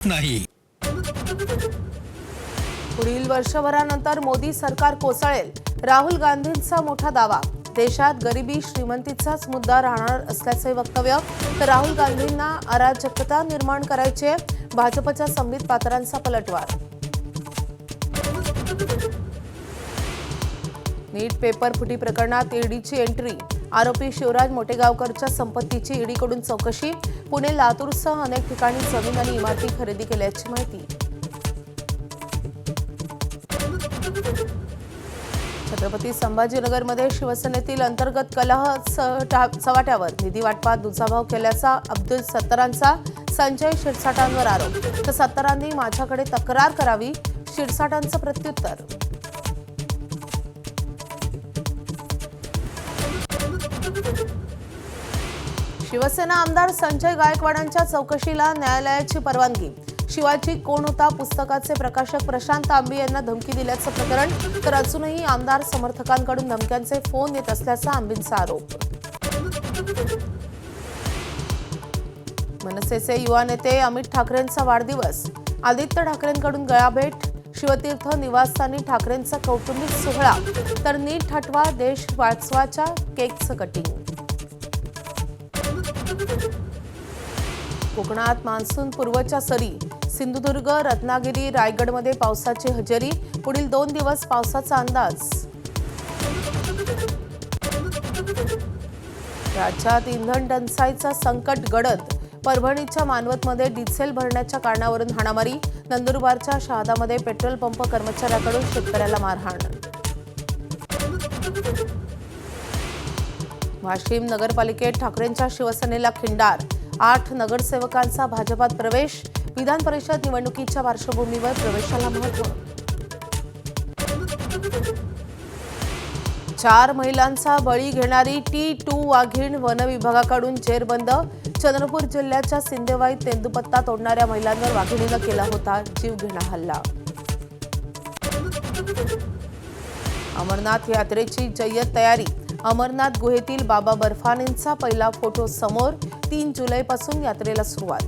नाही। पुढील वर्षभरानंतर मोदी सरकार कोसळेल, राहुल गांधींचा मोठा दावा। देशात गरिबी श्रीमंतीचाच मुद्दा राहणार असल्याचे वक्तव्य। तर राहुल गांधींना अराजकता निर्माण करायचे, भाजपच्या संबित पात्रांचा पलटवार। नीट पेपर फुटी प्रकरणात ईडीची एंट्री, आरोपी शिवराज मोटेगावकरच्या संपत्तीची ईडीकडून चौकशी। पुणे लातूरसह अनेक ठिकाणी जमीन आणि इमारती खरेदी केल्याची माहिती। छत्रपती संभाजीनगरमध्ये शिवसेनेतील अंतर्गत कलह चव्हाट्यावर, निधी वाटपात दुजाभाव केल्याचा अब्दुल सत्तारांचा संजय शिरसाटांवर आरोप। तर सत्तारांनी माझ्याकडे तक्रार करावी, शिरसाटांचं प्रत्युत्तर। शिवसेना आमदार संजय गायकवाडांच्या चौकशीला न्यायालयाची परवानगी। शिवाजी कोण होता पुस्तकाचे प्रकाशक प्रशांत तांबे यांना धमकी दिल्याचं प्रकरण। तर अजूनही आमदार समर्थकांकडून धमक्यांचे फोन येत असल्याचा आंबेंचा आरोप। मनसेचे युवा नेते अमित ठाकरेंचा वाढदिवस, आदित्य ठाकरेंकडून गळाभेट। शिवतीर्थ निवासस्थानी ठाकरेंचा कौटुंबिक सोहळा। तर नीट हटवा देश वाचवाच्या केकचं कटिंग। कोकणात मान्सून पूर्वच्या सरी, सिंधुदुर्ग, रत्नागिरी, रायगडमध्ये पावसाची हजेरी। पुढील 2 दिवस पावसाचा अंदाज। राज्यात इंधन टंचाईचा संकट गडद, परभणीच्या मानवतमध्ये डिझेल भरण्याच्या कारणावरून हाणामारी। नंदुरबारच्या शहादामध्ये पेट्रोल पंप कर्मचाऱ्याकडून शेतकऱ्याला मारहाण। वाशिम नगरपालिकेत ठाकरेंच्या शिवसेनेला खिंडार, 8 नगरसेवकांचा भाजपात प्रवेश। विधान परिषद निवडणुकीच्या पार्श्वभूमीवर प्रवेशाला महत्त्व। 4 महिलांचा बळी घेणारी T2 वाघीण वन विभागाकडून जेरबंद। चंद्रपूर जिल्ह्याच्या सिंदेवाईत तेंदुपत्ता तोडणाऱ्या महिलांवर वाघिणीनं केला होता जीवघेणा हल्ला। अमरनाथ यात्रेची जय्यत तयारी, अमरनाथ गुहेतील बाबा बर्फानींचा पहिला फोटो समोर। 3 जुलैपासून यात्रेला सुरुवात।